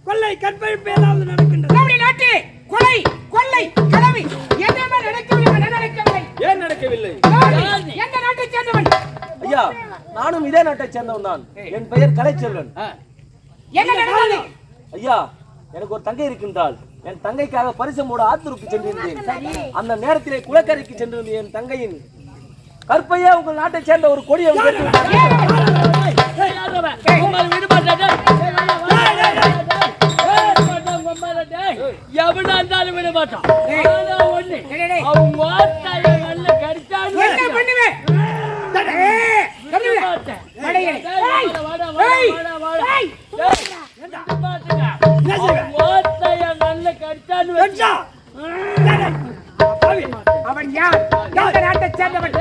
கொள்ளை கற்பழிப்பு ஏதாவது நடக்கின்றது. நம்முடைய நாட்டில் கொலை கொள்ளை களவு எதுவுமே நடக்கவில்லை. ஏன் நடக்கவில்லை? எந்த நாட்டை சேர்ந்தவன்? ஐயா, நானும் இதே நாட்டை சேர்ந்தவன் தான். என் பெயர் கலைச்செல்வன். என்ன நடந்தது? ஐயா, எனக்கு ஒரு தங்கை இருக்கின்றாள். என் தங்கைக்காக பரிசமோடு ஆத்தூருக்கு சென்றிருந்தேன். அந்த நேரத்திலே குளக்கரைக்கு சென்றிருந்த என் தங்கையின் கற்பையே உங்கள் நாட்டை சேர்ந்த ஒரு கொடியை எவனா இருந்தாலும் விட மாட்டான். அவங்க கடிச்சாலும் அவன் யார்? எந்த நாட்டை சேர்ந்தவன்?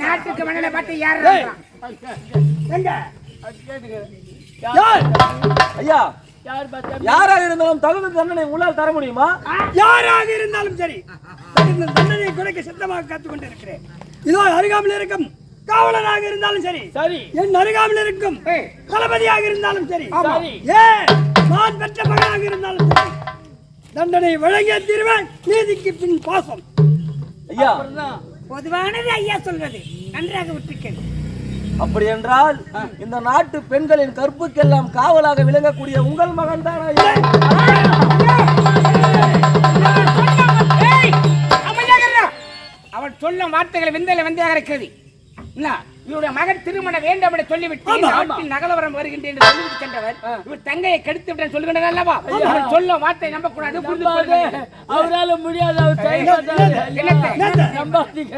நாட்டுக்கு மணல பார்த்து யார்? ஐயா, யாராக இருந்தாலும் தகுந்த தண்டனை உங்களால் தர முடியுமா? யாராக இருந்தாலும் சரி, தகுந்த தண்டனை குறைக்க சித்தமாக காத்துக் கொண்டிருக்கிறேன். இதோ அருகாமல் இருக்கும் காவலனாக இருந்தாலும் சரி, என் அருகாமல் இருக்கும் தளபதியாக இருந்தாலும் சரி, நான் பெற்ற மகனாக இருந்தாலும் சரி, தண்டனை வழங்கிய தீர்வேன். நீதிக்கு பின் பாசம். ஐயா, பொதுவானது ஐயா சொல்வது நன்றாக விட்டுக்கிறது. அப்படி என்றால் இந்த நாட்டு பெண்களின் கற்புக்கெல்லாம் காவலாக விளங்கக்கூடிய உங்கள் மகன் தான். அவன் சொல்லும் வார்த்தைகள் விந்தையில விந்தையாக இருக்கிறது. இவருடைய மகன் திருமணம் வேண்டாம் என்று சொல்லிவிட்டு நாட்டில் நகலவரம் வருகின்றேன் என்று சொல்லிவிட்டு சென்றவர் இவர் தங்கையை கெடுத்து விட்டு சொல்லுகின்றார் அல்லவா? அவன் சொல்லும் வார்த்தை நம்ப கூடாது. அவரால் முடியாது.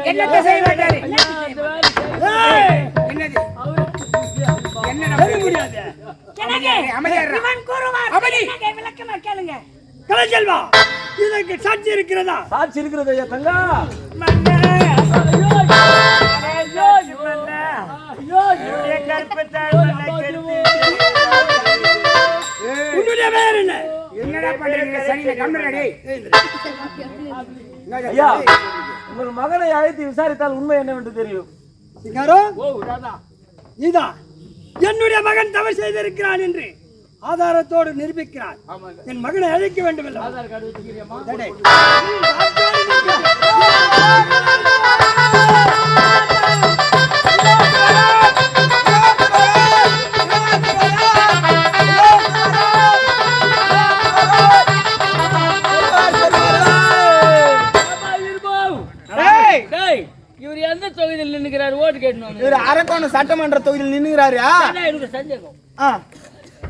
என்னத்தை செய்ய மாட்டாரு? கலைச்செல்வா, இதற்கு சாட்சி இருக்கிறதா? சாட்சி இருக்கிறது ஐயா. தங்கா, உன்னுடைய பேர் என்ன? என்னடா பண்றீங்க? சரியில்லை, கம்முனடி. ஐயா, உங்கள் மகனை அழைத்து விசாரித்தால் உண்மை என்னவென்று தெரியும். நீதான் என்னுடைய மகன் தவறு செய்திருக்கிறான் என்று ஆதாரத்தோடு நிரூபிக்கிறான். என் மகனை அழைக்க வேண்டும் இல்லை? இவர் எந்த தொகுதியில் நின்னுக்கிறாரு? ஓட்டு கேட்கணும். இவர் அரக்கோணம் சட்டமன்ற தொகுதியில் நின்னுக்கிறாரு. எனக்கு சந்தேகம்.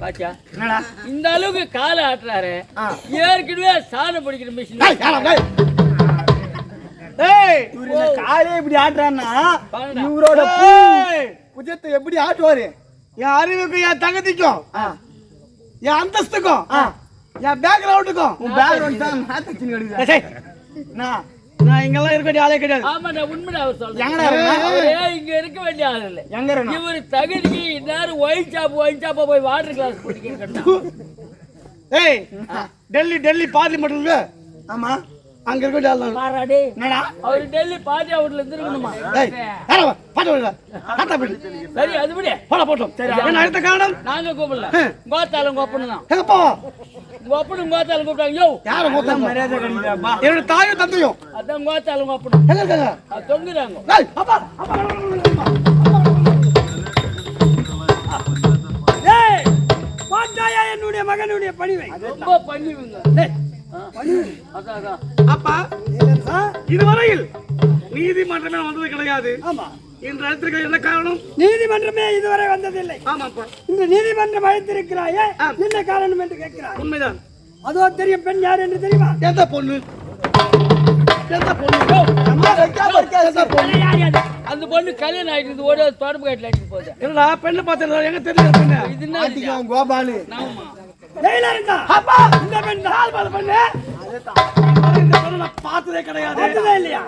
பாச்சா, இந்த அளவுக்கு கால ஆட்டுறாரு. ஏற்கனவே சாணம் பிடிக்கிற மிஷின் காலே இப்படி ஆட்டுறான்னா இவரோட புஜத்தை எப்படி ஆட்டுவாரு? என் அறிவுக்கும் என் தகுதிக்கும் என் அந்தஸ்துக்கும் என் பேக்ரவுண்டுக்கும் நான் இங்கெல்லாம் இருக்க வேண்டிய ஆளே கிடையாது. ஆமா, நான் உண்மையா அவர் சொல்றேன். இங்க இருக்க வேண்டிய ஆள் இல்லை. இவர் தகுதிக்கு இந்நேரம் ஒயின் ஷாப்பா போய் வாட்டர் கிளாஸ் குடிக்கிறேன். ஏய், டெல்லி பார்லிமெண்ட்ல ஆமா அங்க இருக்க வேண்டிய ஆள் பாராடி. அவர் டெல்லி பார்ட்டி அவுட்ல இருந்துருக்கணுமா? சரி, அதுபடி போட்டோம். அடுத்த காரணம் நாங்க கூப்பிடல, கோத்தாலும் கோப்பணும் தான். கோப்பனும் கோத்தாலும் கூப்பிட்டாங்க. யோ, யார கோத்தா மரியாதை கிடைக்குதுப்பா? என்னோட தாயும் தந்தையும் அதான் கோத்தாலும் கோப்பணும். தொங்குறாங்க. என்னுடைய மகனுடைய பணிவை ரொம்ப பண்ணிவுங்க. அப்பா, இதுவரையில் நீதிமன்றமே வந்தது கிடையாது. ஆமா, இன்று அழைத்திருக்க என்ன காரணம்? நீதிமன்றமே இதுவரை வந்ததில்லை. ஆமாப்பா. இந்த நீதிமன்றம் அழைத்திருக்கிறாயே, என்ன காரணம் என்று கேட்கிறார். உண்மைதான். அதோ தெரியும் பெண் யார் என்று தெரியுமா? எந்த பொண்ணு? அந்த பொண்ணு கல்யாணம் ஆயிட்டு ஓட தொடர்பு காட்டில் ஆயிட்டு போகுது. இல்லடா, பெண்ணை பார்த்து எங்க தெரியல. இது என்ன கோபாலு? இந்த பெண் பார்த்ததே கிடையாது. இல்லையா?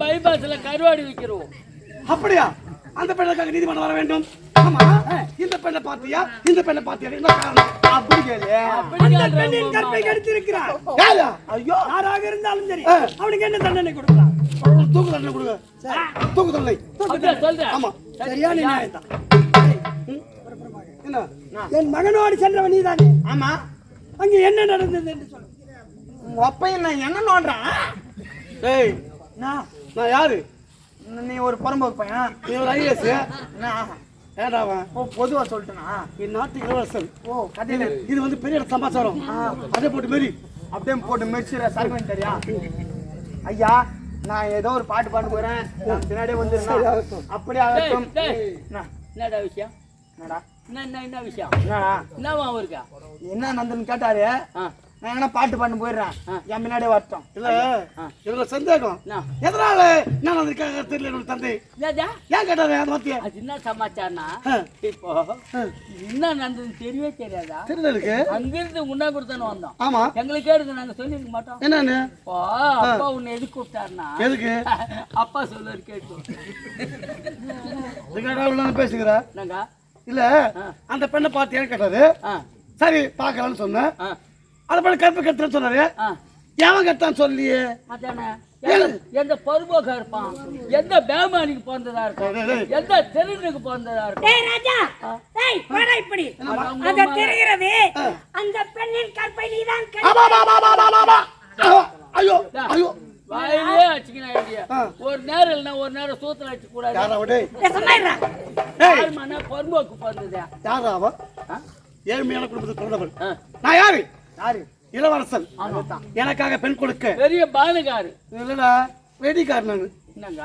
பைபாஸ்ல கருவாடு விற்கிறோம். அப்படியா? அந்த பெண்ணுக்காக நீதிமன்றம் வர வேண்டும். ஆமா, இந்த பெண்ணை பார்த்தியா? இந்த பெண்ணை பார்த்தியா? என்ன காரணம்? அப்படி கேளு. அந்த பெண்ணின் கற்பை கெடுத்திருக்கிறார். ஐயோ, யாராக இருந்தாலும் சரி, அவனுக்கு என்ன தண்டனை கொடுக்கலாம்? தூக்கு தண்டனை கொடுங்க. தூக்கு தண்டனை. சொல்றேன். ஆமா, சரியான நியாயம் தான். என்ன என் மகனோடு சென்றவன் நீதானே? ஆமா அங்கே என்ன நடந்தது என்று சொல்லு. உங்க அப்பையும் நான் என்ன நோண்டுறேன்? டேய் நான் யாரு? நீ ஒரு புறம்போக்கு பையன், நீ ஒரு ஐஎஸ். ஏடாவன் பொதுவா சொல்லிட்டேனா? இந்நாட்டு இளவரசன். ஓ கதையில இது வந்து பெரிய சமாச்சாரம். அதை போட்டு மாரி அப்படியே போட்டு மெரிச்சுற சர்வன் தெரியா? ஐயா நான் ஏதோ ஒரு பாட்டு பாட்டு போறேன், நான் பின்னாடியே வந்துருந்தேன். அப்படியே ஆகட்டும். என்னடா விஷயம்? என்னடா என்ன விஷயம்? என்னடா என்னவா இருக்கா? என்ன நந்தன் கேட்டாரு. நான் என்ன பாட்டு பாட்டு போயிடுறேன், என் முன்னாடியே வரட்டும். இல்ல இதுல சந்தேகம் எதனால நான் அதுக்காக தெரியல. என்னோட தந்தை ஏன் கேட்டாரு அந்த வார்த்தையை? அது என்ன சமாச்சாரம்னா, இப்போ என்ன நடந்ததுன்னு தெரியவே தெரியாதா? தெரியல இருக்கு. அங்கிருந்து உண்ணா கொடுத்தானு வந்தோம். ஆமா எங்களுக்கே இருக்கு, நாங்க சொல்லிருக்க மாட்டோம். என்னன்னு? இப்போ அப்பா உன்னை எதுக்கு கூப்பிட்டாருன்னா, எதுக்கு? அப்பா சொல்லுவாரு கேட்டு பேசுகிற நாங்க இல்ல அந்த பெண்ணை பார்த்து ஏன் கேட்டாரு. சரி பாக்கலாம்னு சொன்னேன். அந்த பெண்ணை கற்பு கட்டுன்னு சொன்னாரு. எவன் கட்டான்னு சொல்லியே? அதானே எந்த பருவகா இருப்பான், எந்த பேமானிக்கு பிறந்ததா இருக்கும், எந்த தெருனுக்கு பிறந்ததா இருக்கும். டேய் ராஜா, டேய் வாடா இப்படி. அத தெரிகிறது அந்த பெண்ணின் கற்பை நீதான் ஐயோ ஐயோ வாயிலே அடிச்சுக்கின ஐடியா. ஒரு நேரம் இல்லைன்னா ஒரு நேரம் சூத்துல அடிச்சு கூடாது. பருவக்கு பிறந்ததா? யாரா அவ? ஏழ்மையான குடும்பத்தை பிறந்தவள். நான் யாரு? யாரு? இளவரசன். எனக்காக பெண் கொடுக்க பெரிய பானுகாரு இல்லடா, வெடிக்காரன். என்னங்க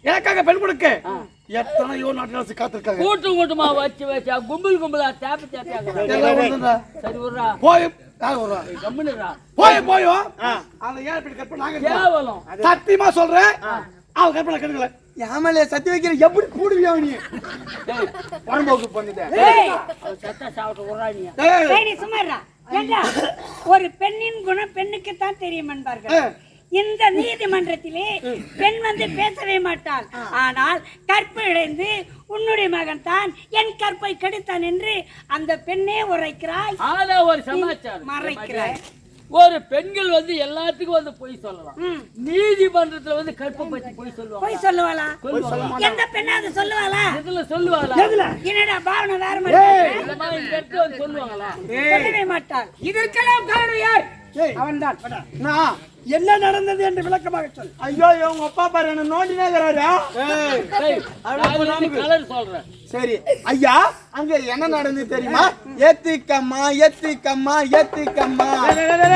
எனக்காக பெண் கொடுக்க எத்தனையோ நாட்டு காத்திருக்காங்க. கூட்டமா வச்சா கும்பல் கும்பலா தேப்பி தேப்பியாங்க. சரி விடுறா, போய் யார் வர்றா? கம்முனுடா. போயோ அந்த ஏழை பெண் கற்பனை நாங்க கேவலம். சத்தியமா சொல்றேன், அவன் கற்பனை கெடுக்கல. ஏமலே சத்தி வைக்கிற எப்படி கூடுவியா நீ? பணம்போக்கு பண்ணிட்டேன். சத்தா சாப்பிட்டு விடுறா நீ. டேய் நீ சும்மா இருடா. ஏண்டா ஒரு பெண்ணின் குணம் பெண்ணுக்கு தான் தெரியும் என்பார்கள். இந்த நீதிமன்றத்திலே பெண் வந்து பேசவே மாட்டாள். ஆனால் கற்பு இழைந்து உன்னுடைய மகன் தான் என் கற்பை கெடுத்தான் என்று அந்த பெண்ணே உரைக்கிறாய். ஆனா ஒரு சமாச்சாரம் மறைக்கிறாய். ஒரு பெண்கள் வந்து எல்லாத்துக்கும் வந்து பொய் சொல்லலாம். நீதிமன்றத்துல வந்து கற்பை பற்றி பொய் சொல்லுவாங்க. பொய் சொல்லுவாளா? எந்த பெண்ணாவது சொல்லுவாளா? இதுல சொல்லுவாளா? என்னடா பாவனை வேற மாதிரி இந்த மாதிரி இந்த இடத்துல வந்து சொல்லுவாங்களா? சொல்லவே மாட்டாள். இதற்கெல்லாம் காரணம் யார்? அவன்தான். நான் என்ன நடந்தது என்று விளக்கமாக சொல். ஐயோ உங்க அப்பா பாரு என்ன நோண்டினே கலர் சொல்றேன். சரி ஐயா, அங்க என்ன நடந்து தெரியுமா? ஏத்திக்கம்மா ஏத்திக்கம்மா ஏத்திக்கம்மா,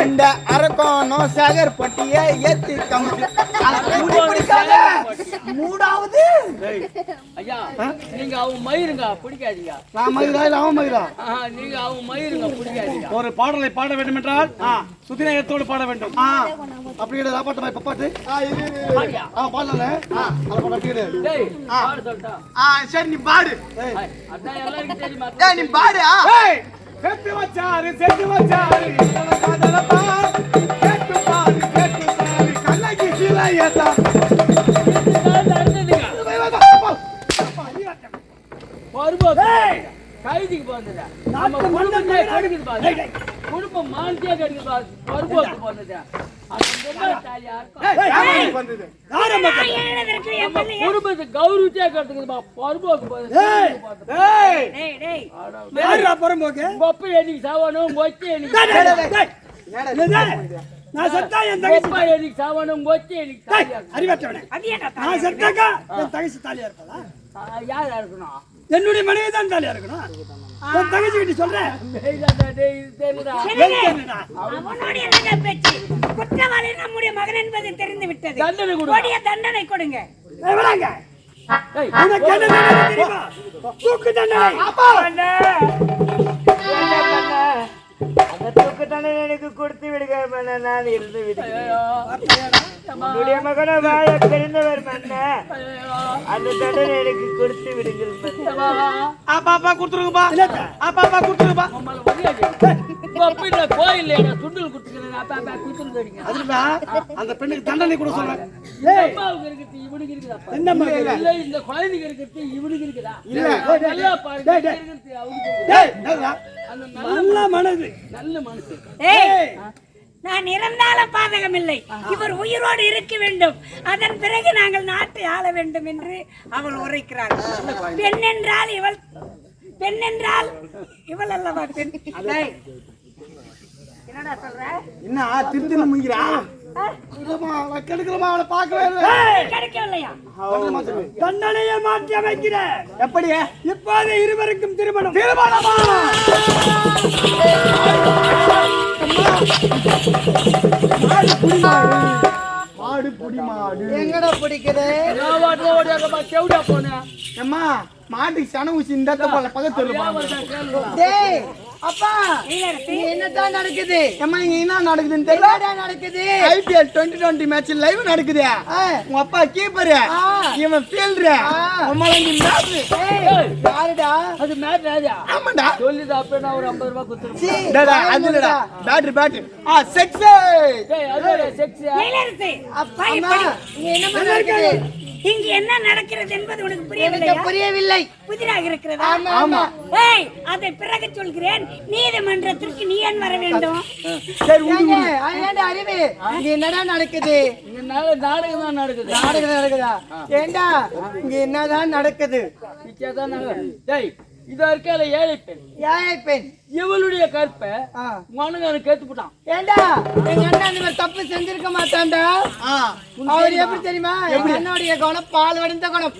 இந்த அரக்கோணம் சேகர் பட்டிய ஏத்திக்கம்மா. மூடாவது ஐயா, நீங்க அவன் மயிருங்க பிடிக்காதீங்க. நான் மயிரா இல்ல அவன் மயிரா? நீங்க அவன் மயிருங்க பிடிக்காதீங்க. ஒரு பாடலை பாட வேண்டும் என்றால் சுதிநேயத்தோடு பாட வேண்டும். அப்படி கிடையாது. பாட்டு பாட்டு பாடல டேய் பாட சொல்லிட்டா. சரி நீ பாடு. அதான் எல்லாருக்கும் தெரியுமா? நீ பாடு. செத்து வச்சாரு செத்து வச்சாரு கேட்டு பாரு கேட்டு பாரு கண்ணகி சிலையதா கைதிக்கு போனதா? நம்ம குடும்பத்தை கெடுக்குது பாரு. குடும்பம் மானத்தையே கெடுக்குது பாரு. பருவத்துக்கு போனதா? குடும்பத்தை கௌரவத்தையே கெடுக்குது பா. பருவத்துக்கு போனது. கொப்பை என்னைக்கு சாவணும், கொச்சி என்னைக்கு நான் செத்தா என் தங்கச்சி கொப்பை என்னைக்கு சாவணும், கொச்சி என்னைக்கு அறிவற்றவனே. நான் செத்தாக்கா என் தங்கச்சி தாலியா இருப்பதா? யாரா இருக்கணும்? என்னுடைய மனைவி தான் தாலியா இருக்கணும். என் தங்கச்சி கிட்ட சொல்றேன். அவனுடைய என்ன பேச்சு? குற்றவாளி நம்முடைய மகன் என்பது தெரிந்து விட்டது. தண்டனை கொடுங்க. கொடிய தண்டனை கொடுங்க. விடாங்க. உனக்கு என்ன தண்டனை தெரியுமா? தூக்கு தண்டனை. அந்த தூக்கு தண்டனை எனக்கு கொடுத்து விடுங்க மன்ன, நான் இருந்து விடுகிறேன். உன்னுடைய மகனை வாழ தெரிந்தவர் மன்ன, அந்த தண்டனை எனக்கு கொடுத்து விடுங்கள் மன்ன. அப்பா கொடுத்துருங்கப்பா. அப்பா கொடுத்துருங்கப்பா. கோயில் சுண்டல் குடுத்துக்கிறேன். அப்பா குடுத்துருங்க. அந்த பெண்ணுக்கு தண்டனை கூட சொல்றேன். அம்மாவுக்கு இருக்குது, இவனுக்கு இருக்குதா? என்னம்மா இல்ல இந்த குழந்தைக்கு இருக்குது, இவனுக்கு இருக்குதா? இல்ல. நல்லா பாருங்க. நல்ல மனது நல்ல மனசு. நான் இறந்தாலும் பாதகம் இல்லை. இவர் உயிரோடு இருக்க வேண்டும். அதன் பிறகு நாங்கள் நாட்டை ஆள வேண்டும் என்று அவள் உரைக்கிறாள். பெண் என்றால் இவள் பெண் என்றால் இவள் அல்லவா பெண்? என்னடா சொல்ற? என்ன திருத்தின முங்கிறா கெடுக்கலமா அவளை பார்க்கவே இல்லை. கிடைக்கவில்லையா? தண்டனையை மாற்றி அமைக்கிறேன். எப்படி இப்போது இருவருக்கும் திருமணம். திருமணமா? மாடு புடி மாடு எங்கடா பிடிக்குது? அம்மா மாட்டுக்கு சன ஊசி இந்த போல பக்கத்துல. டேய் அப்பா, இங்க என்னதான் நடக்குது? அம்மா இங்க என்ன நடக்குதுன்னு தெரியல. என்னடா நடக்குது? IPL 2020 மேட்ச் லைவ் நடக்குது. உங்க அப்பா கீப்பர், இவன் ஃபீல்டர், அம்மாலாம் இங்க மேட்ச். ஏய் யாருடா? அது மேட் ராஜா ஆமாடா. சொல்லிது அப்ப நான் ஒரு 50 ரூபாய் கொடுத்துறேன். சீ, டேடா அதுலடா பேட் செக்ஸ். டேய் அது செக்ஸ். இளவரசி, அப்பா இங்க என்ன நடக்குது? இங்கு என்ன நடக்கிறது என்பது உனக்கு எனக்கு புரியவில்லையா? புரியவில்லை. புதிராக இருக்கிறதா? ஆமா ஆமா. ஏய், அதை பிறகு சொல்கிறேன். நீதிமன்றத்திற்கு நீ ஏன் வர வேண்டும்? சரி ஏங்க, ஏன்டா அறிவு? இங்க என்னடா நடக்குது? இங்க நாடகம் தான் நடக்குது. நாடகம் நடக்குதா? ஏண்டா இங்க என்னதான் நடக்குது? பிச்சாதான் டேய் இதா இருக்கல ஏழை பெண். ஏய் பெண், இவளுடைய கற்பை மனுங்க கேத்து போட்டான். ஏண்டா எங்க அண்ணன் அந்த மாதிரி தப்பு செஞ்சிருக்க மாட்டான்டா. அவர் எப்படி தெரியுமா? எங்க அண்ணனுடைய குணம் பால் வடிந்த குணம்.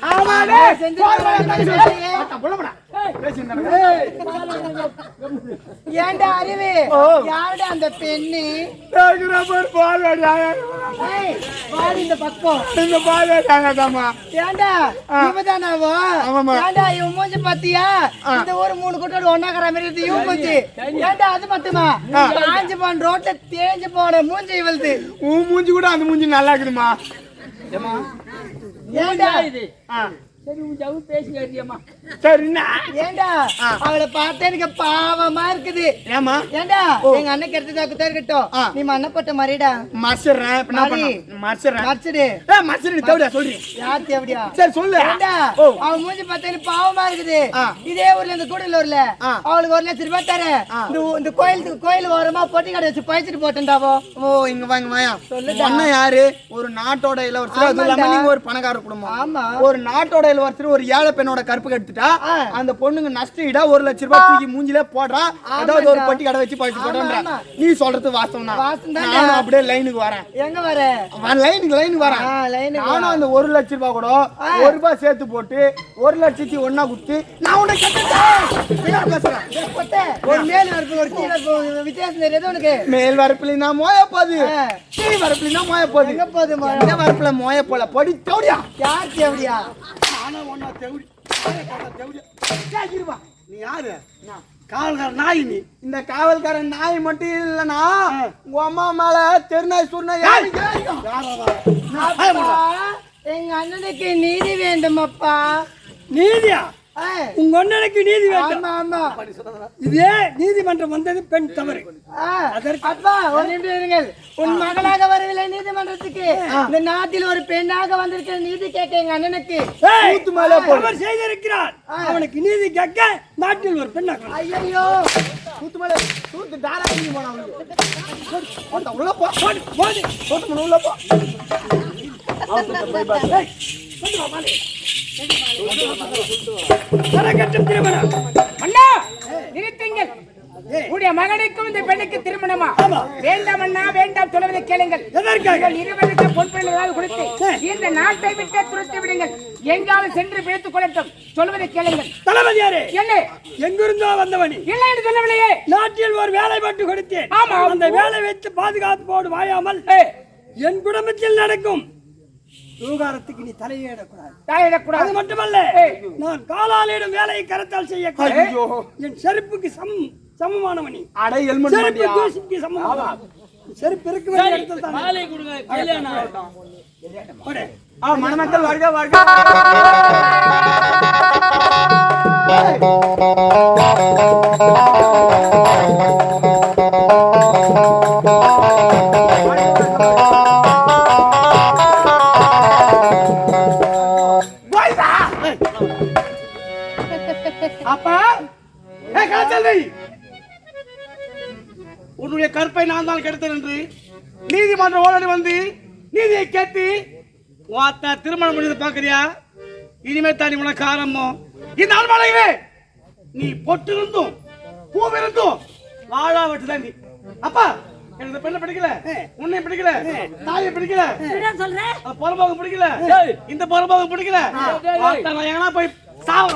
ஏண்டா அறிவு? யாருடா அந்த பெண்ணு? ஏய், பால் இந்த பக்கம். ஏண்டா இவதானாவோ? ஏண்டா இவன் மூஞ்சி பாத்தியா? இந்த ஊர் 3 கூட்டோட ஒன்னாக்குற மாதிரி இருக்கு இவன் மூஞ்சி. ஏண்டா அது மட்டுமா? காஞ்சு போன ரோட்ல தேஞ்சு போன மூஞ்சி இவளுது. உன் மூஞ்சி கூட அந்த மூஞ்சி நல்லா இருக்குதுமா. ஏண்டா இது சரி உன் ஜவு பேசி கேட்டியம்மா. சரி ஏண்டா அவளை பார்த்தா எனக்கு பாவமா இருக்குது. ஏமா ஏண்டா எங்க அண்ணன் கெடுத்ததாக்கு இருக்கட்டும், நீ மண்ணப்பட்ட மாதிரிடா மறைச்சிடுறேன். மறைச்சிடு. சொல்றேன் யார் தேவடியா? சரி சொல்லு. ஏண்டா அவன் மூஞ்சி பார்த்தா எனக்கு பாவமா இருக்குது. இதே ஊர்ல இந்த கூடலூர்ல அவளுக்கு 1 லட்சம் ரூபாய் தரேன். இந்த கோயில் ஓரமா பொட்டி கடை வச்சு பயிற்சிட்டு போட்டேன்டாவோ. ஓ இங்க வாங்க வாயா. அண்ணன் யாரு? ஒரு நாட்டோட இளவரசர். அது இல்லாம நீங்க ஒரு பணக்கார குடும்பம். ஆமா. ஒரு நாட்டோட இளவரசர் ஒரு ஏழை பெண்ணோட கற்பு கெடுத்துட்டா அந்த பொண்ணுங்க நஷ்டம் ஈடா 1 லட்சம் ரூபாய் தூக்கி மூஞ்சில போடுறா. அதாவது ஒரு பட்டி கடை வச்சு பயிற்சி போடுறா. நீ சொல்றது வாஸ்தவம் தான். நானும் அப்படியே லைனுக்கு வரேன். எங்க வர? லைனுக்கு வரேன். நானும் அந்த 1 லட்சம் ரூபாய் கூட 1 ரூபாய் சேர்த்து போட்டு 1 லட்சத்தி ஒன்னா குடுத்து நான் உன்னை பேசுறேன். ஒரு மேல் வரப்பு ஒரு கீழ வித்தியாசம் தெரியாது உனக்கு? மேல் வரப்புல நான் மோய போகுது, கீழ் வரப்புல நான் மோய போகுது. எங்க போகுது? இந்த வரப்புல மோய போல படி தேவடியா. யார் தேவடியா? நீ யாரு? காவல்கார நாய். நீ இந்த காவல்கார நாய் மட்டும் இல்லனா உங்க அம்மா மேல தெருநாய் சுருநாய். எங்க அண்ணனுக்கு நீதி வேண்டும் அப்பா. நீதியா? உங்க அண்ணனுக்கு நீதி வேண்டும். ஆமா ஆமா. இதே நீதிமன்றம் வந்தது பெண் தவறு. அப்பா ஒரு நிமிடம் இருங்கள். உன் மகளாக வரவில்லை நீதிமன்றத்துக்கு. இந்த நாட்டில் ஒரு பெண்ணாக வந்திருக்கிற நீதி கேட்க எங்க அண்ணனுக்கு அவர் செய்திருக்கிறார். அவனுக்கு நீதி கேட்க நாட்டில் ஒரு பெண். ஐயோ தூத்து மேல தூத்து டாலா பண்ணி போனா உள்ள போ. தூத்து உள்ள போ. அண்ணா நிறுத்துங்கள். உடைய மகனுக்கும் இந்த பெண்ணுக்கு திருமணமா? வேண்டாம் அண்ணா வேண்டாம், சொல்வதை கேளுங்கள். இருவருக்கு பொன் பிள்ளைகளாக கொடுத்து இந்த நாட்டை விட்டு துரத்தி விடுங்கள். எங்காலும் சென்று பிழைத்துக் கொள்ளட்டும். சொல்வதை கேளுங்கள். தளபதியாரே, என்ன எங்கிருந்தோ வந்தவனி இல்லை என்று சொல்லவில்லையே. நாட்டில் ஒரு வேலை மட்டும் கொடுத்தேன். ஆமா, அந்த வேலை வைத்து பாதுகாப்போடு வாயாமல் என் குடும்பத்தில் நடக்கும் விவகாரத்துக்கு நீ தலையிடக்கூடாது. அது மட்டுமல்ல, நான் காலாலிடும் வேலையை கரத்தால் செய்ய என் செருப்புக்கு சமமானவனி. செருப்பு சமமானவா. செருப்பு இருக்க வேண்டிய இடத்துல தான். மாலை கொடுங்க, கல்யாணம் ஆகட்டும். மணமக்கள் வருக வருக. அப்பா உன்னுடைய கற்பை நான் தான் கெடுத்தேன் என்று நீதிமன்றம் ஓடி வந்து நீதியை கேட்டு திருமணம் முடிந்து பாக்குறியா? இனிமே தாண்டி உனக்கு ஆரம்பம். இந்த ஆழ்மலையிலே நீ பொட்டிருந்தும் பூவிருந்தும் வாழா வெட்டுதான் நீ. அப்பா எனக்கு இந்த பெண்ணை பிடிக்கல, உன்னை பிடிக்கல, தாயை பிடிக்கல, என்ன சொல்ற? அந்த புறம்போகம் பிடிக்கல, இந்த புறம்போகம் பிடிக்கல. நான் எங்கன்னா போய் சாவ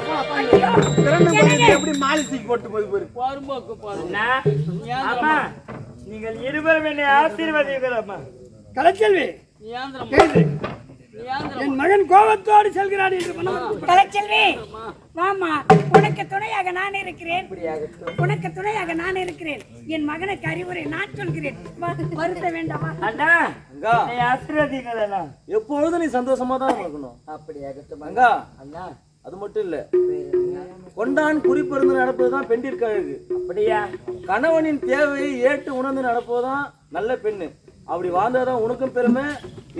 எப்படி மாலி தூக்கி போட்டு போய் போயிரு. போரும்போக்கு போறோம். அம்மா நீங்கள் இருவரும் என்னை ஆசீர்வதிங்கள் அம்மா. கலைச்செல்வி, நீ ஆந்திரம் கேளு. நீ ஆந்திரம் என் மகன் கோபத்தோடு செல்கிறான் என்று மன்னவன் கலைச்செல்வி, வாமா, உனக்கு துணையாக நான் இருக்கிறேன். உனக்கு துணையாக நான் இருக்கிறேன். என் மகனுக்கு அறிவுரை நான் சொல்கிறேன். வருத்த வேண்டாமா? அண்ணா அங்கா, என்னை ஆசீர்வதிங்கள் அண்ணா. எப்பொழுதும் நீ சந்தோஷமா தான் இருக்கணும். அப்படியாகட்டும் அங்கா, அண்ணா. அது மட்டும் இல்ல, கொண்டான் குறிப்பிருந்து நடப்பதுதான் பெண்டிற்கு அழகு. அப்படியா? கணவனின் தேவையை ஏற்று உணர்ந்து நடப்பதுதான் நல்ல பெண்ணு. அப்படி வாழ்ந்ததான் உனக்கும் பெருமை,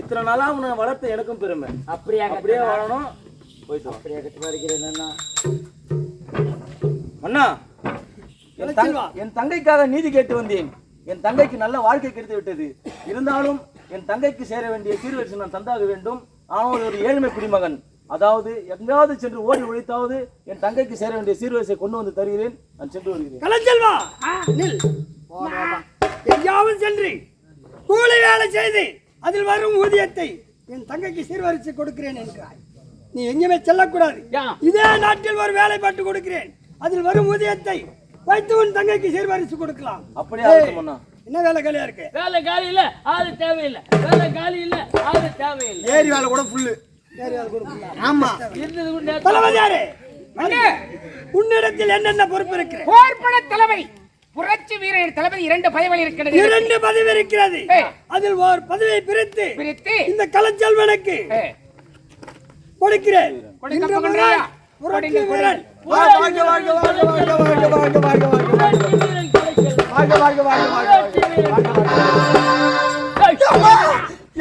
இத்தனை நாளா உன்னை வளர்த்த எனக்கும் பெருமை. அப்படியே வாழணும். போயிட்டு வா. அப்படியாகட்டும் வருகிறேன் அண்ணா. அண்ணா, என் தங்கைக்காக நீதி கேட்டு வந்தேன். என் தங்கைக்கு நல்ல வாழ்க்கை கிடைத்து விட்டது. இருந்தாலும் என் தங்கைக்கு சேர வேண்டிய சீர்வரிசை நான் தந்தாக வேண்டும். ஆனால் ஒரு ஏழ்மை குடிமகன், அதாவது எங்காவது சென்று ஓடி உழைத்தாவது என் தங்கைக்கு சேர வேண்டிய சீர்வரிசை கொண்டு வந்து தருகிறேன். நான் சென்று வருகிறேன். கலைச்செல்வா, நில். எங்கேயாவது சென்று கூலி வேலை செய்து அதில் வரும் ஊதியத்தை என் தங்கைக்கு சீர்வரிசை கொடுக்கிறேன் என்கிறாய். நீ எங்கேயுமே செல்லக்கூடாது. இதே நாட்டில் ஒரு வேலை பார்த்து கொடுக்கிறேன், அதில் வரும் ஊதியத்தை வைத்து உன் தங்கைக்கு சீர்வரிசை கொடுக்கலாம். அப்படியே ஆகட்டும் அண்ணா. என்ன வேலை காலியா இருக்கு? வேலை காலி இல்ல, ஆளு தேவையில்லை. வேலை காலி இல்ல, ஆளு தேவையில்லை. ஏரி வேலை கூட புல்லு. ஆமா, இருந்தது கூட தலைவதியாரே, உன்னிடத்தில் என்னென்ன பொறுப்பு இருக்கிற? போர்பட தளபதி, புரட்சி வீரர் தளபதி 2 பதவிகள் இருக்கிறது. 2 பதவி இருக்கிறது. அதில் ஒரு பதவியை பிரித்து இந்த கலைச்செல்வனுக்கு கொடுக்கிறேன். இன்று முதல் புரட்சி வீரன்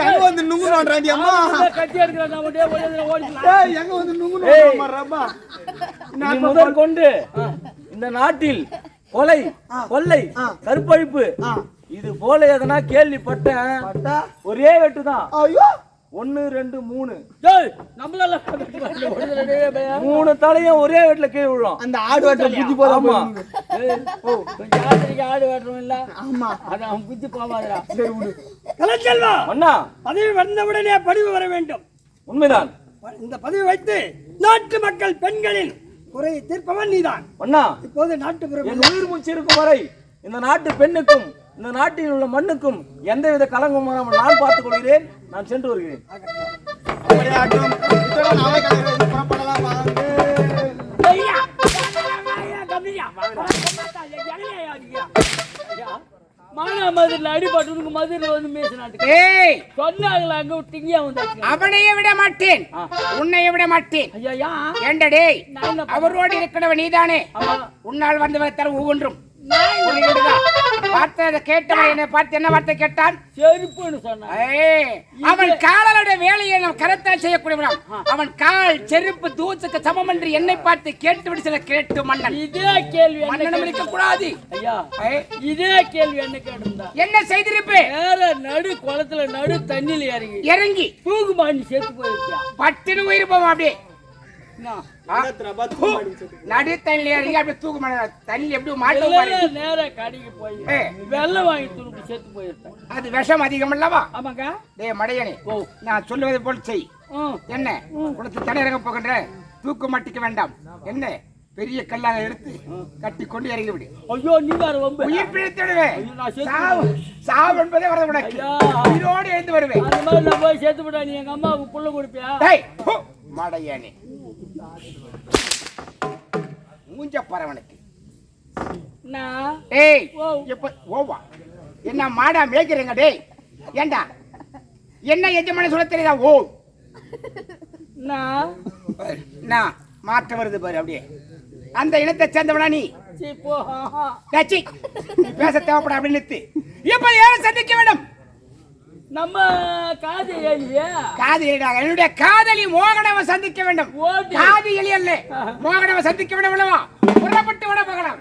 எங்க வந்து நுங்கு நோண்டாண்டி அம்மா. கட்டி எடுக்கிறேன். நான் அப்படியே ஓடிக்கலாம். ஏய், எங்க வந்து நுங்கு நோண்டாமா ரப்பா. நீ முதல் கொண்டு இந்த நாட்டில் கொலை, கொள்ளை, கற்பழிப்பு இது போல எதனா கேள்விப்பட்டேன். ஒரே வெட்டுதான். ஐயோ, 1 2 3 நம்மளால 3 தலையும் ஒரே வெட்டுல கீழே விழும். அந்த ஆடு வெட்ட புத்தி போதாமா? யாத்திரைக்கு ஆடு வெட்டணும் இல்ல. ஆமா, அது அவன் புத்தி போவாதா. சரி விடு. கலைச்செல்வா, அண்ணா, பதவி வந்தவுடனே பதிவு வர வேண்டும். உண்மைதான். இந்த பதவி வைத்து நாட்டு மக்கள் பெண்களின் குறையை தீர்ப்பவன் நீதான். அண்ணா, இப்போது நாட்டுப்புற என் உயிர் மூச்சு இருக்கும் வரை இந்த நாட்டு பெண்ணுக்கும் இந்த நாட்டில் உள்ள மண்ணுக்கும் எந்தவித கலங்கும் வராமல் நான் பார்த்துக் கொள்கிறேன். நான் சென்று வருகிறேன். புறப்படலாம் வாங்க. மானாமதுரில் அடிபட்டு மதுரை வந்து மேசனாட்டு சொன்னாங்களா? அங்க விட்டீங்க வந்தாச்சு. அவனையே விட மாட்டேன், உன்னையே விட மாட்டேன். ஐயா ஏண்டடே, அவரோடு இருக்கிறவன் நீதானே. உன்னால் வந்தவர் தர ஒவ்வொன்றும் பார்த்ததை கேட்டவன் என்னை பார்த்து என்ன வார்த்தை கேட்டான்? செருப்புன்னு சொன்னான். அவன் காலாளுடைய வேலையை நாம் கரத்தால் செய்யக்கூடியவன். அவன் கால் செருப்பு தூசுக்கு சமம் என்று என்னை பார்த்து கேட்டு சில கேட்டு மன்னன். இதே கேள்வி மன்னன் இருக்க கூடாது. ஐயா, இதே கேள்வி என்ன கேட்டிருந்தா என்ன செய்திருப்பேன்? வேற நடு குளத்துல நடு தண்ணியில இறங்கி தூக்கு மாட்டி செத்து போயிருக்கியா? பட்டுன்னு உயிர் போவோம். அப்படியே நடு தண்ணி இறங்கி அப்படியே தூக்கு மாட்ட தண்ணி எப்படி மாட்ட நேர கடைக்கு போய் வெள்ளம் வாங்கி துருப்பி செத்து போயிருக்கேன். அது விஷம் அதிகம் அல்லவா? ஆமாக்கா. டே மடையனே, நான் சொல்லுவது போல் செய். என்ன குளத்தில் தண்ணி இறங்க போகின்ற தூக்கு மாட்டிக்க வேண்டாம். என்ன பெரிய கல்லாக எடுத்து கட்டி கொண்டு இறங்கி விடு. ஐயோ, நீ வேற ரொம்ப உயிர் பிழைத்து விடுவேன். சாவு என்பதே வரது உனக்கு. உயிரோடு எழுந்து வருவேன். அந்த மாதிரி நான் போய் சேர்த்து விட்டா நீ எங்க அம்மாவுக்கு புள்ள கொடுப்பியா? மடையானே, மூஞ்ச பரவனுக்கு டேய் எப்ப ஓவா என்ன மாடா மேய்க்கிறீங்க? டேய் ஏண்டா என்ன எஜமான சொல்ல தெரியுதா? ஓ நான் மாற்ற வருது பாரு. அப்படியே அந்த இனத்தை சேர்ந்தவனா நீ? பேச தேவைப்பட அப்படின்னு நிறுத்து. இப்ப ஏன் சந்திக்க வேண்டும்? நம்ம காது என்னுடைய காதலி மோகனவை சந்திக்க வேண்டும். காது எலி அல்ல, மோகனவை சந்திக்க வேண்டும். அல்லவா? புறப்பட்டு விட போகலாம்.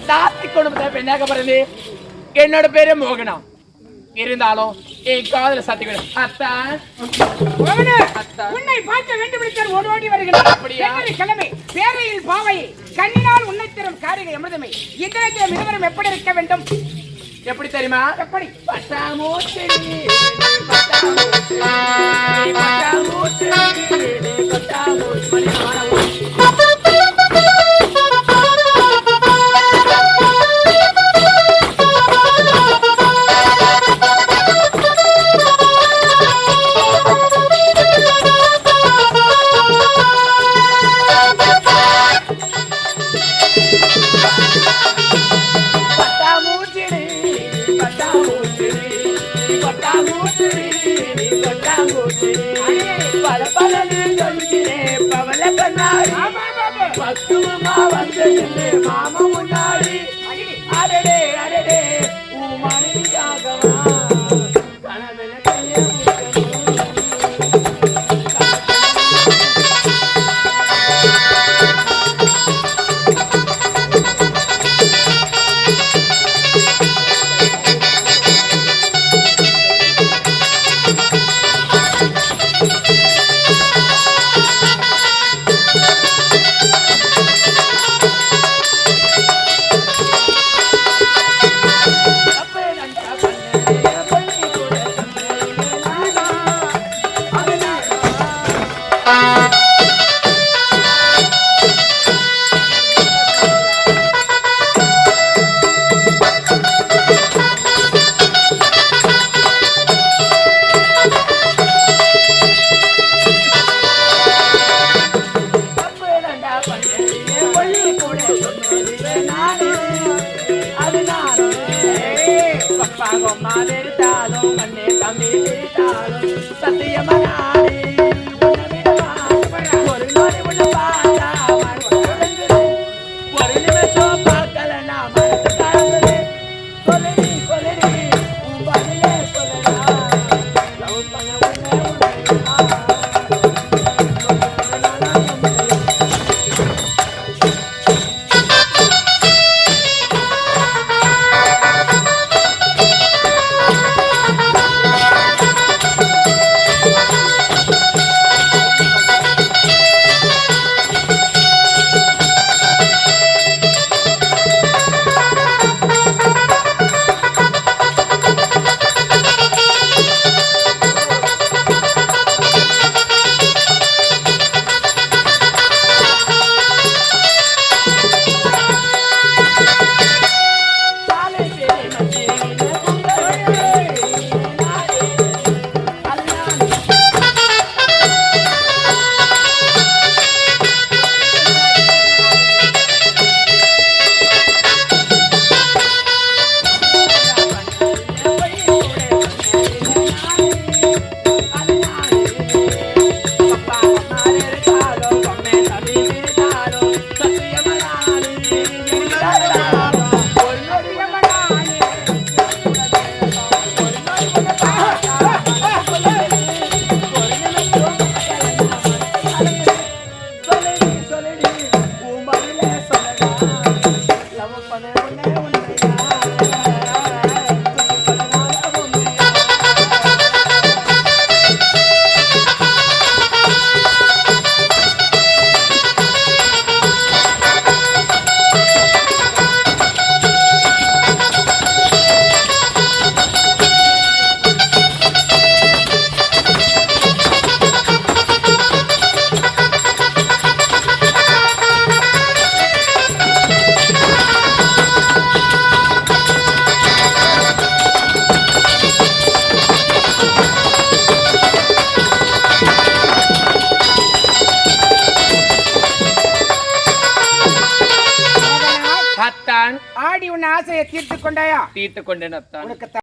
தாத்தி குடும்பத்தை பெண்ணாக பிறந்து என்னோட பேரு மோகனா. இருந்தாலும் என் காதல சத்தியம் அத்தான் உன்னை பார்க்க வேண்டும் என்று ஓடி ஓடி வருகிறார். அப்படியா? கிழமை பேரையில் பாவை கண்ணினால் உன்னை தரும் காரிகை அமிர்தமே. இத்தனைக்கும் இருவரும் எப்படி இருக்க வேண்டும்? எப்படி தெரியுமா? எப்படி? மாமா முன்னாடி அரடே அரடே மனைவியாகவா கனவில ஆடி உன் ஆசையை தீர்த்து கொண்டாயா? தீர்த்து கொண்டேன் அத்தான். உனக்கு